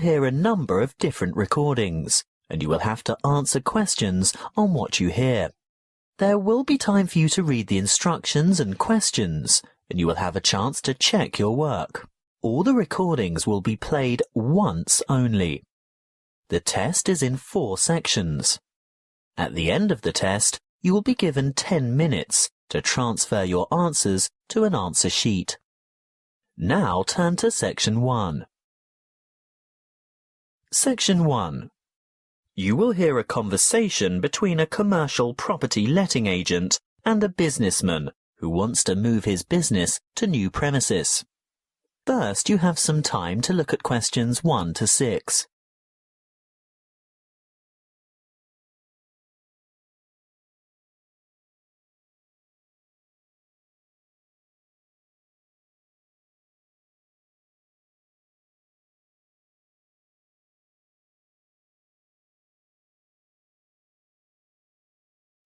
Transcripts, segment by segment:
hear a number of different recordings, and you will have to answer questions on what you hear. There will be time for you to read the instructions and questions, and you will have a chance to check your work. All the recordings will be played once only. The test is in 4 sections. At the end of the test, you will be given 10 minutes to transfer your answers to an answer sheet. Now turn to Section 1. Section 1. You will hear a conversation between a commercial property letting agent and a businessman who wants to move his business to new premises. First, you have some time to look at questions 1 to 6.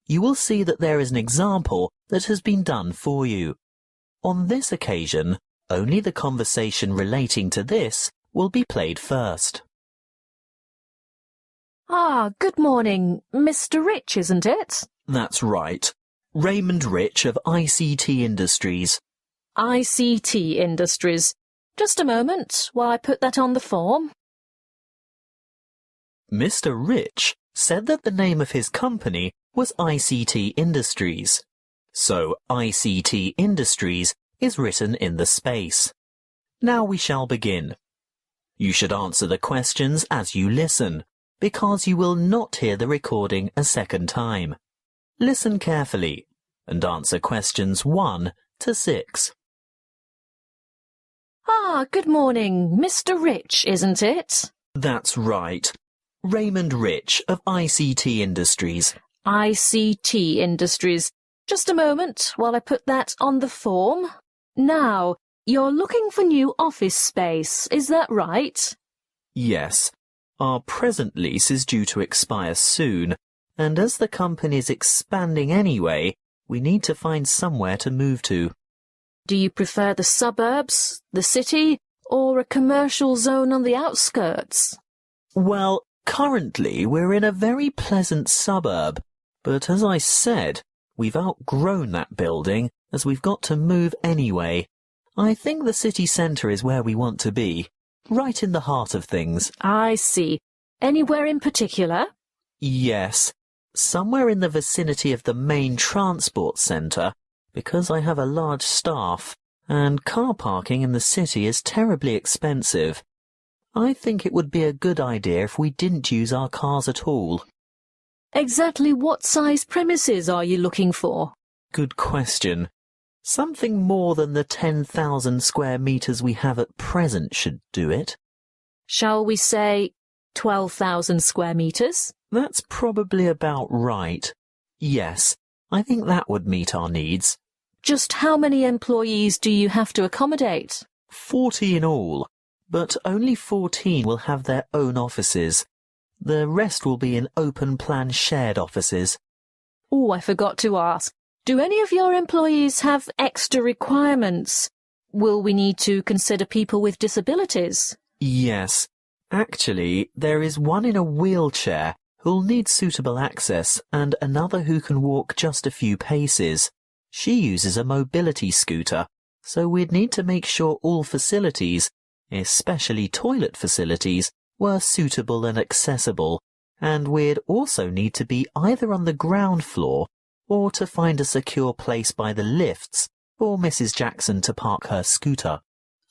You will see that there is an example that has been done for you. On this occasion, only the conversation relating to this will be played first. Good morning. Mr. Rich, isn't it? That's right. Raymond Rich of ICT Industries. ICT Industries. Just a moment while I put that on the form. Mr. Rich said that the name of his company was ICT Industries. So ICT Industries is written in the space. Now we shall begin. You should answer the questions as you listen, because you will not hear the recording a second time. Listen carefully and answer questions 1 to 6. Good morning. Mr. Rich, isn't it? That's right. Raymond Rich of ICT Industries. ICT Industries. Just a moment while I put that on the form. Now, you're looking for new office space, is that right? Yes. Our present lease is due to expire soon, and as the company's expanding anyway, we need to find somewhere to move to. Do you prefer the suburbs, the city, or a commercial zone on the outskirts? Well, currently we're in a very pleasant suburb, but as I said, we've outgrown that building as we've got to move anyway. I think the city centre is where we want to be, right in the heart of things. I see. Anywhere in particular? Yes, somewhere in the vicinity of the main transport centre, because I have a large staff, and car parking in the city is terribly expensive. I think it would be a good idea if we didn't use our cars at all. Exactly what size premises are you looking for? Good question. Something more than the 10,000 square metres we have at present should do it. Shall we say 12,000 square metres? That's probably about right. Yes, I think that would meet our needs. Just how many employees do you have to accommodate? 40 in all, but only 14 will have their own offices. The rest will be in open-plan shared offices. Oh, I forgot to ask. Do any of your employees have extra requirements? Will we need to consider people with disabilities? Yes. Actually, there is one in a wheelchair who'll need suitable access and another who can walk just a few paces. She uses a mobility scooter, so we'd need to make sure all facilities, especially toilet facilities, were suitable and accessible, and we'd also need to be either on the ground floor or to find a secure place by the lifts for Mrs. Jackson to park her scooter.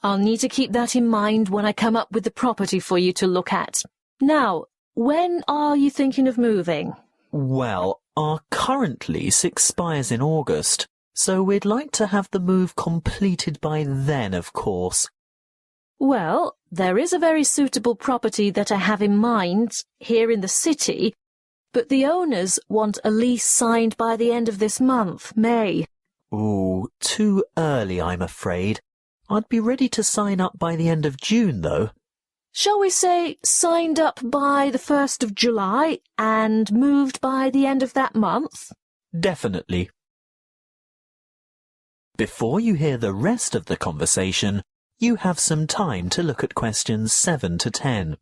I'll need to keep that in mind when I come up with the property for you to look at. Now, when are you thinking of moving? Well, our current lease expires in August, so we'd like to have the move completed by then, of course. Well, there is a very suitable property that I have in mind here in the city, but the owners want a lease signed by the end of this month, May. Ooh, too early, I'm afraid. I'd be ready to sign up by the end of June, though. Shall we say signed up by the 1st of July and moved by the end of that month? Definitely. Before you hear the rest of the conversation, you have some time to look at questions 7 to 10.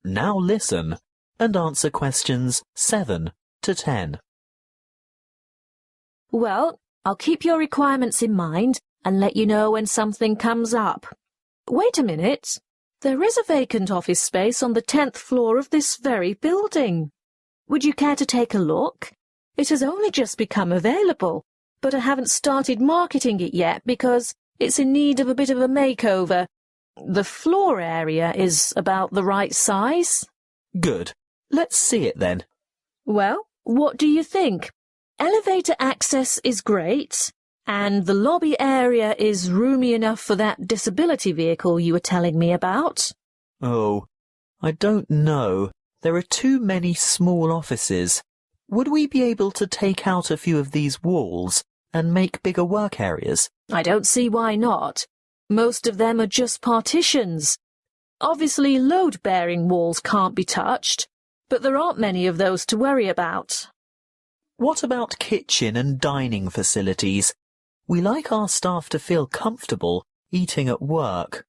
Now listen and answer questions 7 to 10. Well, I'll keep your requirements in mind and let you know when something comes up. Wait a minute. There is a vacant office space on the 10th floor of this very building. Would you care to take a look? It has only just become available, but I haven't started marketing it yet because it's in need of a bit of a makeover. The floor area is about the right size. Good. Let's see it then. Well, what do you think? Elevator access is great, and the lobby area is roomy enough for that disability vehicle you were telling me about. Oh, I don't know. There are too many small offices. Would we be able to take out a few of these walls and make bigger work areas? I don't see why not. Most of them are just partitions. Obviously, load-bearing walls can't be touched, but there aren't many of those to worry about. What about kitchen and dining facilities? We like our staff to feel comfortable eating at work.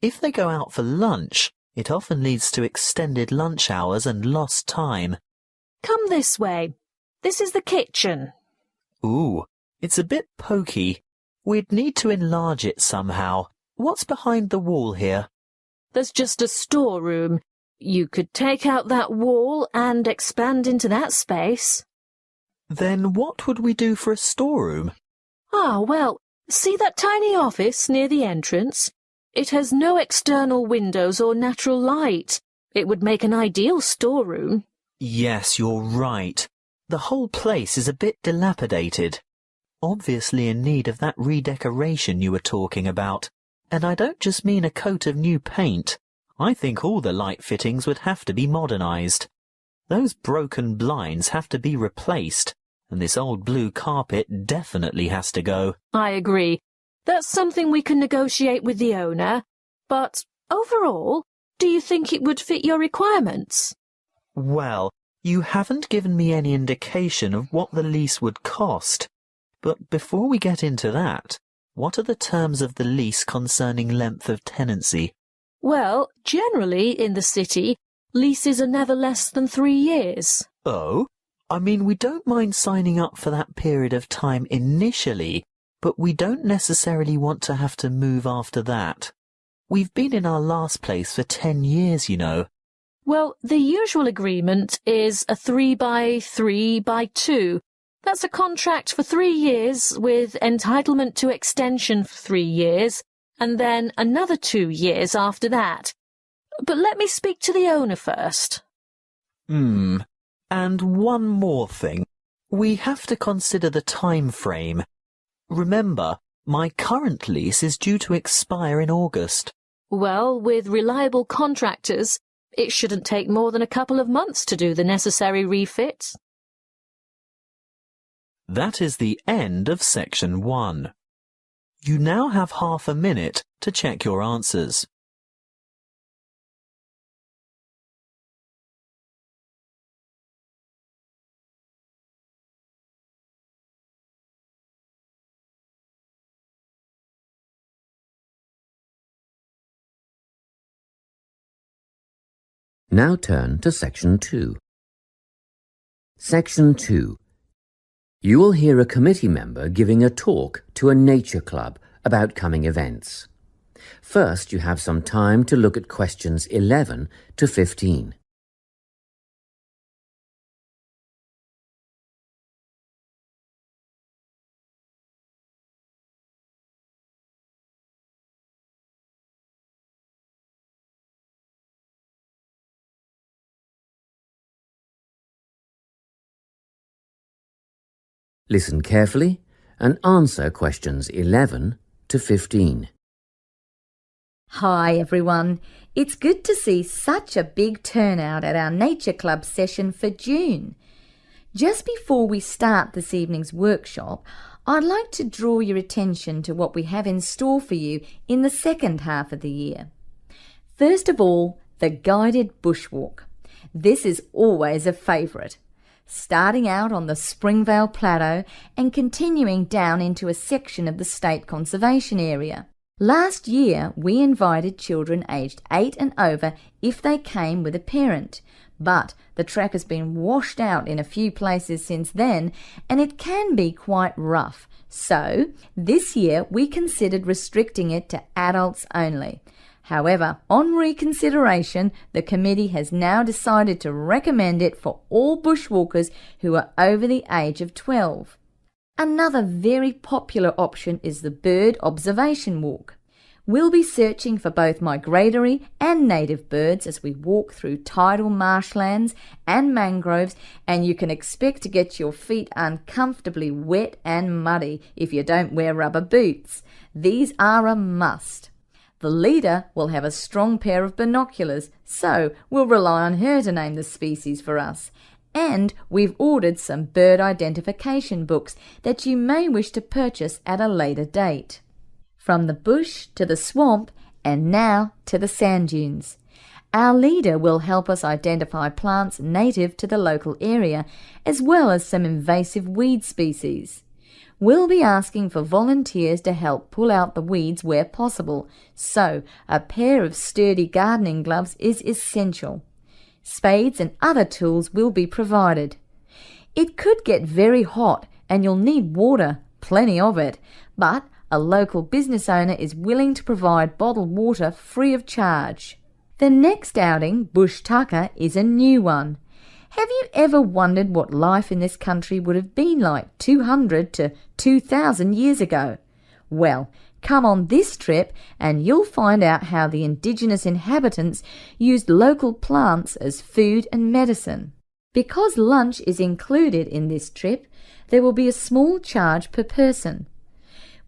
If they go out for lunch, it often leads to extended lunch hours and lost time. Come this way. This is the kitchen. Ooh, it's a bit pokey. We'd need to enlarge it somehow. What's behind the wall here? There's just a storeroom. You could take out that wall and expand into that space. Then what would we do for a storeroom? Well, see that tiny office near the entrance? It has no external windows or natural light. It would make an ideal storeroom. Yes, you're right. The whole place is a bit dilapidated. Obviously in need of that redecoration you were talking about. And I don't just mean a coat of new paint. I think all the light fittings would have to be modernized. Those broken blinds have to be replaced, and this old blue carpet definitely has to go. I agree. That's something we can negotiate with the owner. But overall, do you think it would fit your requirements? Well, you haven't given me any indication of what the lease would cost. But before we get into that, what are the terms of the lease concerning length of tenancy? Well, generally in the city, leases are never less than 3 years. Oh? I mean, we don't mind signing up for that period of time initially, but we don't necessarily want to have to move after that. We've been in our last place for 10 years, you know. Well, the usual agreement is a 3x3x2. That's a contract for 3 years with entitlement to extension for 3 years, and then another 2 years after that. But let me speak to the owner first. And one more thing. We have to consider the time frame. Remember, my current lease is due to expire in August. Well, with reliable contractors, it shouldn't take more than a couple of months to do the necessary refits. That is the end of section 1. You now have half a minute to check your answers. Now turn to Section 2. Section 2. You will hear a committee member giving a talk to a nature club about coming events. First, you have some time to look at questions 11 to 15. Listen carefully and answer questions 11 to 15. Hi everyone, it's good to see such a big turnout at our Nature Club session for June. Just before we start this evening's workshop, I'd like to draw your attention to what we have in store for you in the second half of the year. First of all, the guided bushwalk. This is always a favourite. Starting out on the Springvale Plateau and continuing down into a section of the State Conservation Area. Last year, we invited children aged 8 and over if they came with a parent, but the track has been washed out in a few places since then, and it can be quite rough. So, this year we considered restricting it to adults only. However, on reconsideration, the committee has now decided to recommend it for all bushwalkers who are over the age of 12. Another very popular option is the bird observation walk. We'll be searching for both migratory and native birds as we walk through tidal marshlands and mangroves, and you can expect to get your feet uncomfortably wet and muddy if you don't wear rubber boots. These are a must. The leader will have a strong pair of binoculars, so we'll rely on her to name the species for us. And we've ordered some bird identification books that you may wish to purchase at a later date. From the bush to the swamp, and now to the sand dunes. Our leader will help us identify plants native to the local area, as well as some invasive weed species. We'll be asking for volunteers to help pull out the weeds where possible, so a pair of sturdy gardening gloves is essential. Spades and other tools will be provided. It could get very hot and you'll need water, plenty of it, but a local business owner is willing to provide bottled water free of charge. The next outing, Bush Tucker, is a new one. Have you ever wondered what life in this country would have been like 200 to 2,000 years ago? Well, come on this trip and you'll find out how the indigenous inhabitants used local plants as food and medicine. Because lunch is included in this trip, there will be a small charge per person.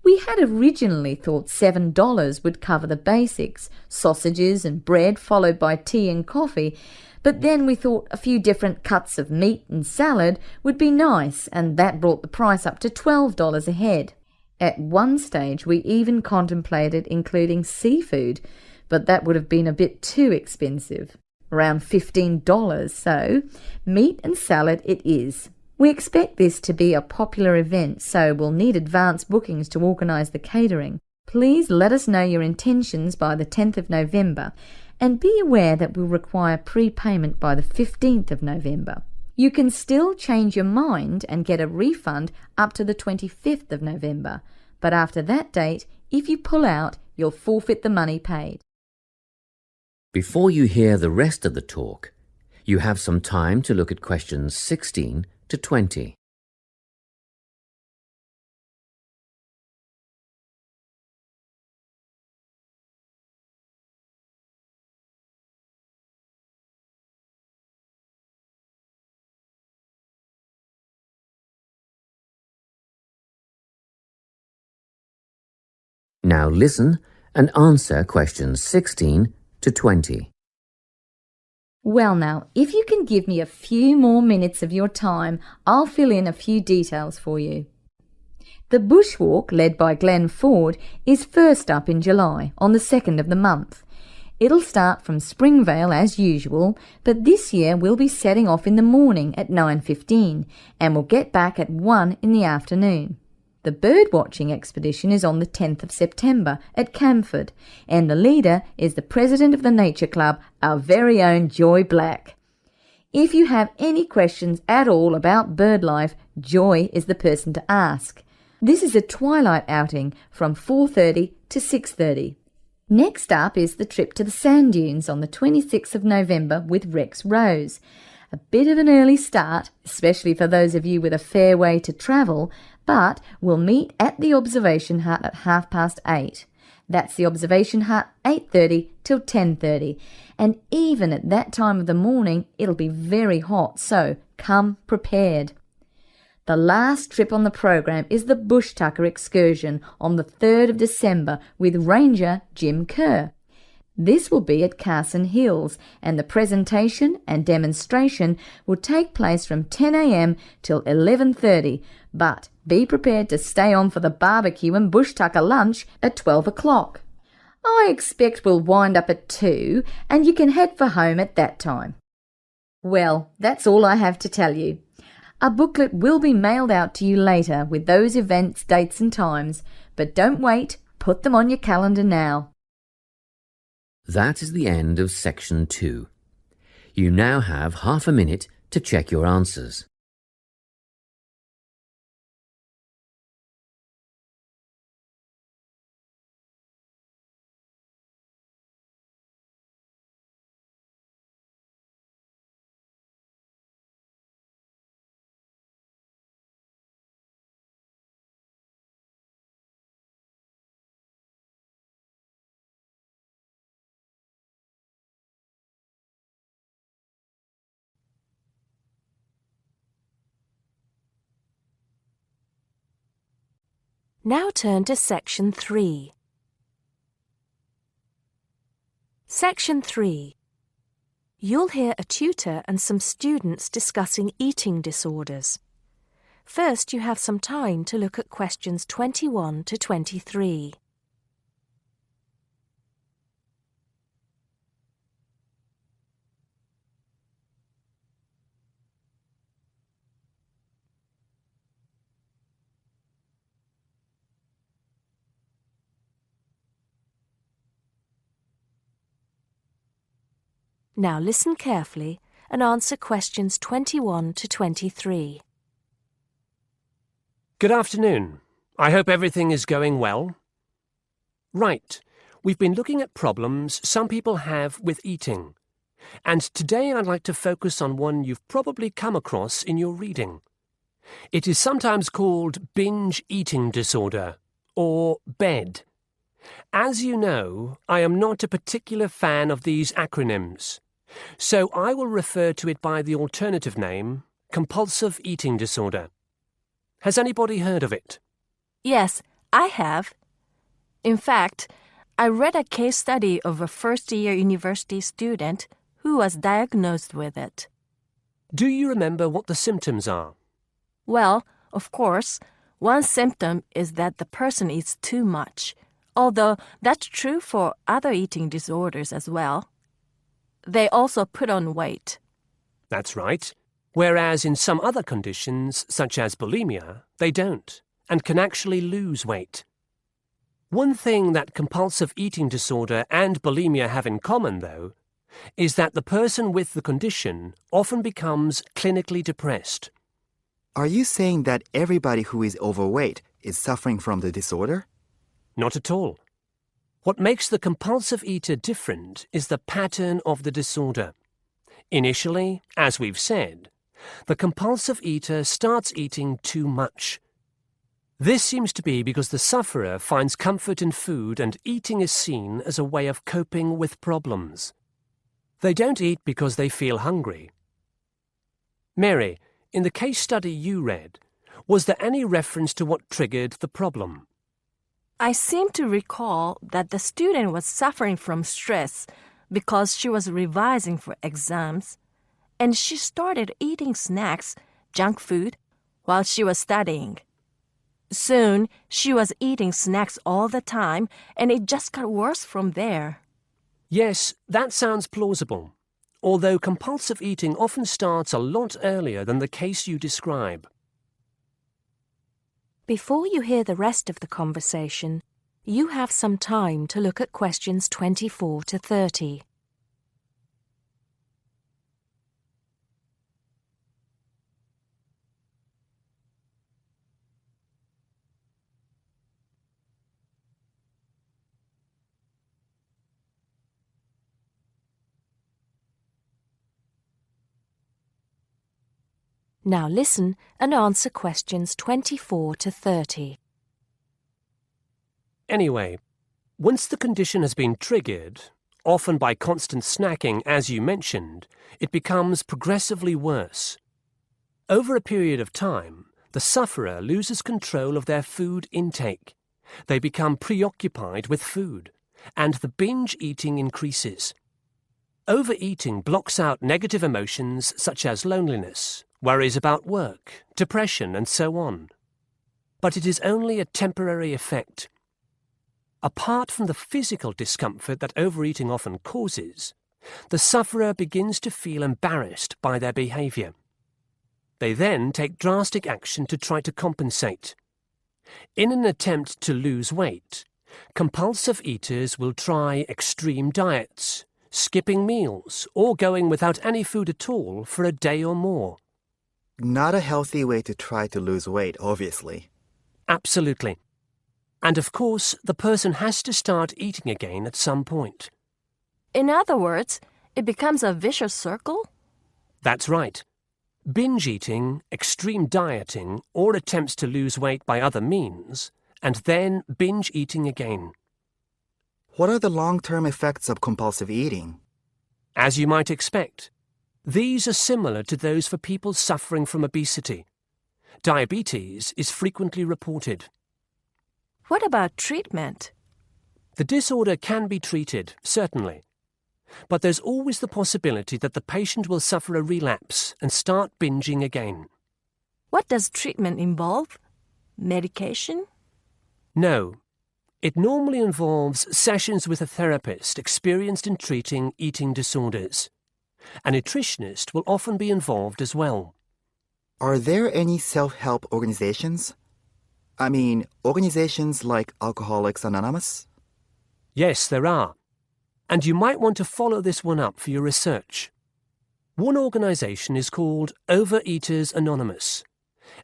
We had originally thought $7 would cover the basics, sausages and bread followed by tea and coffee, but then we thought a few different cuts of meat and salad would be nice, and that brought the price up to $12 a head. At one stage we even contemplated including seafood, but that would have been a bit too expensive, around $15, so meat and salad it is. We expect this to be a popular event, so we'll need advance bookings to organise the catering. Please let us know your intentions by the 10th of November, and be aware that we'll require prepayment by the 15th of November. You can still change your mind and get a refund up to the 25th of November, but after that date, if you pull out, you'll forfeit the money paid. Before you hear the rest of the talk, you have some time to look at questions 16 to 20. Now listen and answer questions 16 to 20. Well now, if you can give me a few more minutes of your time, I'll fill in a few details for you. The bushwalk, led by Glenn Ford, is first up in July, on the 2nd of the month. It'll start from Springvale as usual, but this year we'll be setting off in the morning at 9:15 and we'll get back at 1 in the afternoon. The birdwatching expedition is on the 10th of September at Camford, and the leader is the president of the Nature Club, our very own Joy Black. If you have any questions at all about bird life, Joy is the person to ask. This is a twilight outing from 4:30 to 6:30. Next up is the trip to the sand dunes on the 26th of November with Rex Rose. A bit of an early start, especially for those of you with a fair way to travel, but we'll meet at the observation hut at 8:30. That's the observation hut, 8:30 till 10:30. And even at that time of the morning, it'll be very hot, so come prepared. The last trip on the program is the Bush Tucker excursion on the 3rd of December with Ranger Jim Kerr. This will be at Carson Hills, and the presentation and demonstration will take place from 10 a.m. till 11:30, but be prepared to stay on for the barbecue and Bush Tucker lunch at 12 o'clock. I expect we'll wind up at 2, and you can head for home at that time. Well, that's all I have to tell you. A booklet will be mailed out to you later with those events, dates and times, but don't wait, Put them on your calendar now. That is the end of section 2. You now have half a minute to check your answers. Now turn to Section 3. Section 3. You'll hear a tutor and some students discussing eating disorders. First, you have some time to look at questions 21 to 23. Now listen carefully and answer questions 21 to 23. Good afternoon. I hope everything is going well. Right, we've been looking at problems some people have with eating. And today I'd like to focus on one you've probably come across in your reading. It is sometimes called binge eating disorder, or BED. As you know, I am not a particular fan of these acronyms, so I will refer to it by the alternative name, compulsive eating disorder. Has anybody heard of it? Yes, I have. In fact, I read a case study of a first-year university student who was diagnosed with it. Do you remember what the symptoms are? Well, of course, one symptom is that the person eats too much, although that's true for other eating disorders as well. They also put on weight. That's right. Whereas in some other conditions, such as bulimia, they don't, and can actually lose weight. One thing that compulsive eating disorder and bulimia have in common, though, is that the person with the condition often becomes clinically depressed. Are you saying that everybody who is overweight is suffering from the disorder? Not at all. What makes the compulsive eater different is the pattern of the disorder. Initially, as we've said, the compulsive eater starts eating too much. This seems to be because the sufferer finds comfort in food and eating is seen as a way of coping with problems. They don't eat because they feel hungry. Mary, in the case study you read, was there any reference to what triggered the problem? I seem to recall that the student was suffering from stress because she was revising for exams, and she started eating snacks, junk food, while she was studying. Soon, she was eating snacks all the time, and it just got worse from there. Yes, that sounds plausible, although compulsive eating often starts a lot earlier than the case you describe. Before you hear the rest of the conversation, you have some time to look at questions 24 to 30. Now listen and answer questions 24 to 30. Anyway, once the condition has been triggered, often by constant snacking as you mentioned, it becomes progressively worse. Over a period of time, the sufferer loses control of their food intake. They become preoccupied with food, and the binge eating increases. Overeating blocks out negative emotions such as loneliness, worries about work, depression, and so on. But it is only a temporary effect. Apart from the physical discomfort that overeating often causes, the sufferer begins to feel embarrassed by their behavior. They then take drastic action to try to compensate. In an attempt to lose weight, Compulsive eaters will try extreme diets, skipping meals, or going without any food at all for a day or more. Not a healthy way to try to lose weight, obviously. Absolutely. And of course, the person has to start eating again at some point. In other words, it becomes a vicious circle? That's right. Binge eating, extreme dieting, or attempts to lose weight by other means, and then binge eating again. What are the long-term effects of compulsive eating? As you might expect, these are similar to those for people suffering from obesity. Diabetes is frequently reported. What about treatment? The disorder can be treated, certainly. But there's always the possibility that the patient will suffer a relapse and start binging again. What does treatment involve? Medication? No. It normally involves sessions with a therapist experienced in treating eating disorders. A nutritionist will often be involved as well. Are there any self-help organizations? I mean, organizations like Alcoholics Anonymous? Yes, there are. And you might want to follow this one up for your research. One organization is called Overeaters Anonymous,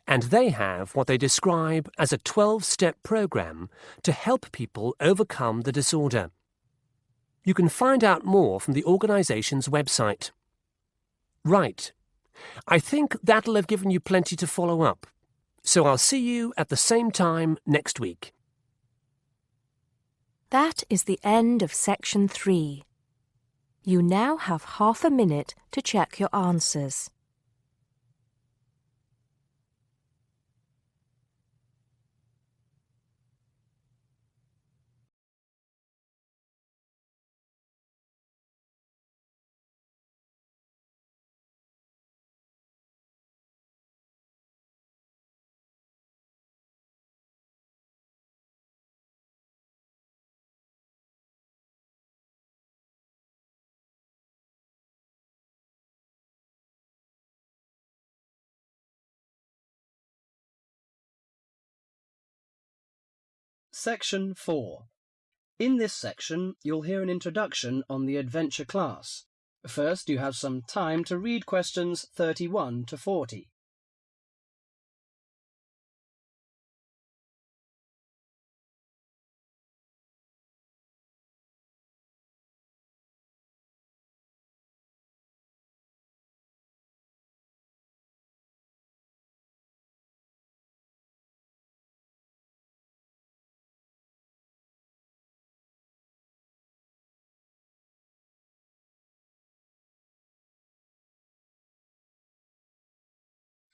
and they have what they describe as a 12-step program to help people overcome the disorder. You can find out more from the organization's website. Right. I think that'll have given you plenty to follow up. So I'll see you at the same time next week. That is the end of section 3. You now have half a minute to check your answers. Section 4. In this section, you'll hear an introduction on the adventure class. First, you have some time to read questions 31 to 40.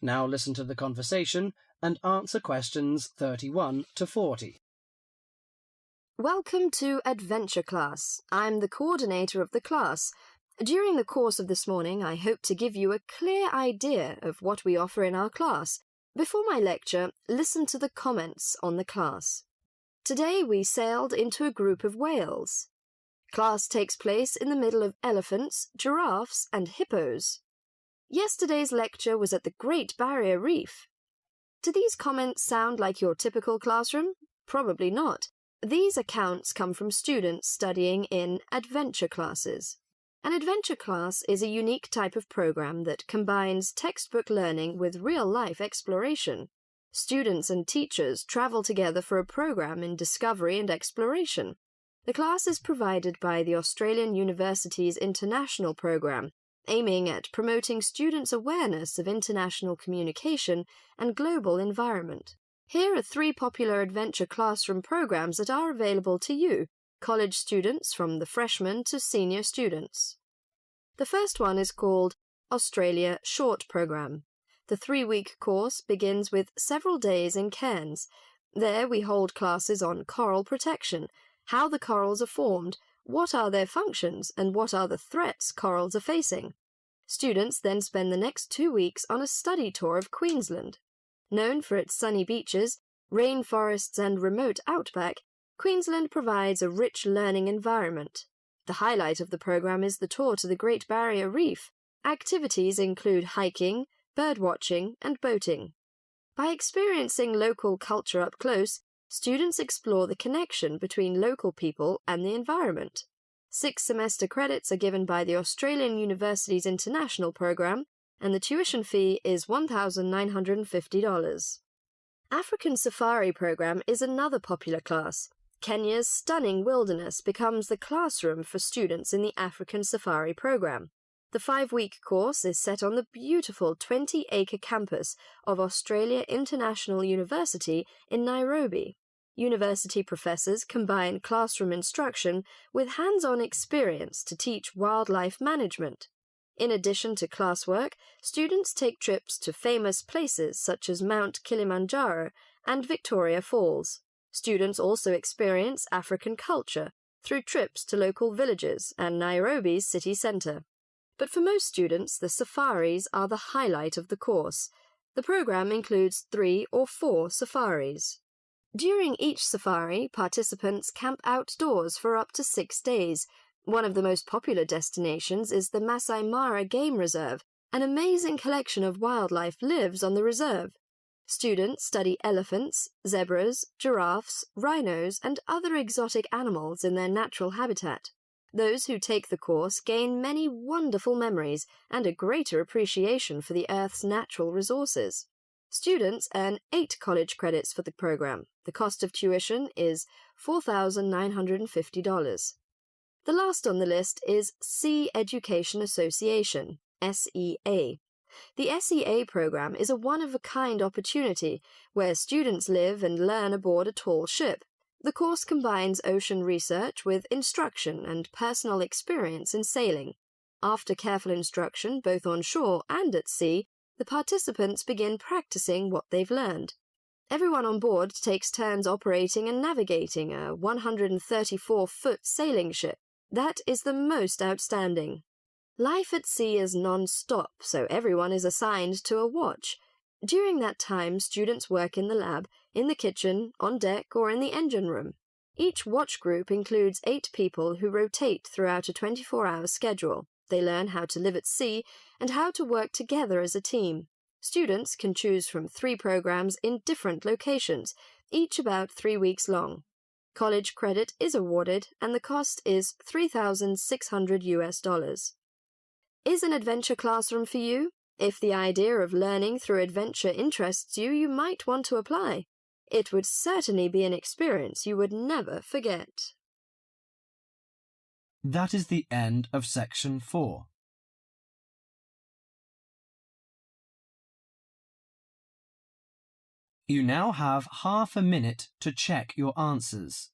Now listen to the conversation and answer questions 31 to 40. Welcome to Adventure Class. I'm the coordinator of the class. During the course of this morning, I hope to give you a clear idea of what we offer in our class. Before my lecture, listen to the comments on the class. Today we sailed into a group of whales. Class takes place in the middle of elephants, giraffes, and hippos. Yesterday's lecture was at the Great Barrier Reef. Do these comments sound like your typical classroom? Probably not. These accounts come from students studying in adventure classes. An adventure class is a unique type of program that combines textbook learning with real-life exploration. Students and teachers travel together for a program in discovery and exploration. The class is provided by the Australian University's International Program, aiming at promoting students' awareness of international communication and global environment. Here are 3 popular adventure classroom programs that are available to you, college students from the freshman to senior students. The first one is called Australia Short Program. The 3-week course begins with several days in Cairns. There we hold classes on coral protection, how the corals are formed, what are their functions, and what are the threats corals are facing. Students then spend the next 2 weeks on a study tour of Queensland. Known for its sunny beaches, rainforests, and remote outback, Queensland provides a rich learning environment. The highlight of the program is the tour to the Great Barrier Reef. Activities include hiking, birdwatching, and boating. By experiencing local culture up close, students explore the connection between local people and the environment. 6 semester credits are given by the Australian University's International Programme, and the tuition fee is $1,950. African Safari Programme is another popular class. Kenya's stunning wilderness becomes the classroom for students in the African Safari Programme. The 5-week course is set on the beautiful 20-acre campus of Australia International University in Nairobi. University professors combine classroom instruction with hands-on experience to teach wildlife management. In addition to classwork, students take trips to famous places such as Mount Kilimanjaro and Victoria Falls. Students also experience African culture through trips to local villages and Nairobi's city centre. But for most students, the safaris are the highlight of the course. The programme includes 3 or 4 safaris. During each safari, participants camp outdoors for up to 6 days. One of the most popular destinations is the Masai Mara Game Reserve. An amazing collection of wildlife lives on the reserve. Students study elephants, zebras, giraffes, rhinos, and other exotic animals in their natural habitat. Those who take the course gain many wonderful memories and a greater appreciation for the Earth's natural resources. Students earn 8 college credits for the program. The cost of tuition is $4,950. The last on the list is Sea Education Association, SEA. The SEA program is a one-of-a-kind opportunity where students live and learn aboard a tall ship. The course combines ocean research with instruction and personal experience in sailing. After careful instruction, both on shore and at sea, the participants begin practicing what they've learned. Everyone on board takes turns operating and navigating a 134-foot sailing ship. That is the most outstanding. Life at sea is non-stop, so everyone is assigned to a watch. During that time, students work in the lab, in the kitchen, on deck, or in the engine room. Each watch group includes 8 people who rotate throughout a 24-hour schedule. They learn how to live at sea and how to work together as a team. Students can choose from 3 programs in different locations, each about 3 weeks long. College credit is awarded, and the cost is $3,600. Is an adventure classroom for you? If the idea of learning through adventure interests you, you might want to apply. It would certainly be an experience you would never forget. That is the end of section 4. You now have half a minute to check your answers.